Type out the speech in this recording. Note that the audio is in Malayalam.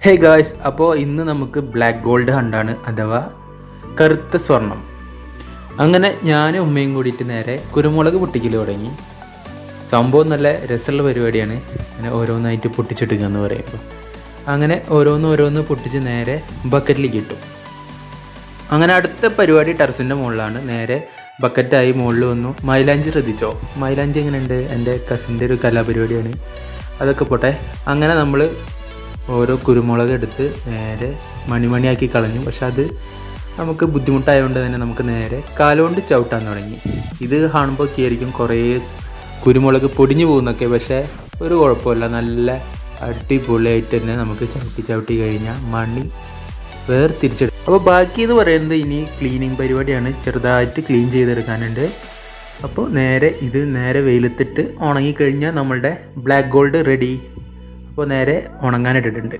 ഹേ ഗായ്സ്, അപ്പോൾ ഇന്ന് നമുക്ക് ബ്ലാക്ക് ഗോൾഡ് ഹണ്ടാണ്, അഥവാ കറുത്ത സ്വർണം. അങ്ങനെ ഞാനും ഉമ്മയും കൂടിയിട്ട് നേരെ കുരുമുളക് പൊട്ടിക്കൽ തുടങ്ങി. സംഭവം നല്ല രസമുള്ള പരിപാടിയാണ്. അങ്ങനെ ഓരോന്നായിട്ട് പൊട്ടിച്ചെടുക്കുക എന്ന് പറയുമ്പോൾ അങ്ങനെ ഓരോന്ന് പൊട്ടിച്ച് നേരെ ബക്കറ്റിലേക്ക് ഇട്ടു. അങ്ങനെ അടുത്ത പരിപാടി ടെറസിൻ്റെ മുകളിലാണ്. നേരെ ബക്കറ്റായി മുകളിൽ വന്നു. മൈലാഞ്ചി ശ്രദ്ധിച്ചോ? മൈലാഞ്ചി എങ്ങനെയുണ്ട്? എൻ്റെ കസിൻ്റെ ഒരു കലാപരിപാടിയാണ്. അതൊക്കെ പോട്ടെ. അങ്ങനെ നമ്മൾ ഓരോ കുരുമുളക് എടുത്ത് നേരെ മണിമണിയാക്കി കളഞ്ഞു. പക്ഷെ അത് നമുക്ക് ബുദ്ധിമുട്ടായതുകൊണ്ട് തന്നെ നമുക്ക് നേരെ കാലുകൊണ്ട് ചവിട്ടാൻ തുടങ്ങി. ഇത് കാണുമ്പോൾ ആയിരിക്കും കുറേ കുരുമുളക് പൊടിഞ്ഞു പോകുന്നൊക്കെ, പക്ഷേ ഒരു കുഴപ്പമില്ല. നല്ല അടിപൊളിയായിട്ട് തന്നെ നമുക്ക് ചവിട്ടി കഴിഞ്ഞാൽ മണി വേർതിരിച്ചെടുക്കും. അപ്പോൾ ബാക്കി എന്ന് പറയുന്നത് ഇനി ക്ലീനിങ് പരിപാടിയാണ്. ചെറുതായിട്ട് ക്ലീൻ ചെയ്തെടുക്കാനുണ്ട്. അപ്പോൾ ഇത് നേരെ വെയിലത്തിട്ട് ഉണങ്ങിക്കഴിഞ്ഞാൽ നമ്മളുടെ ബ്ലാക്ക് ഗോൾഡ് റെഡി. അപ്പോൾ നേരെ ഉണങ്ങാനിട്ടിട്ടുണ്ട്.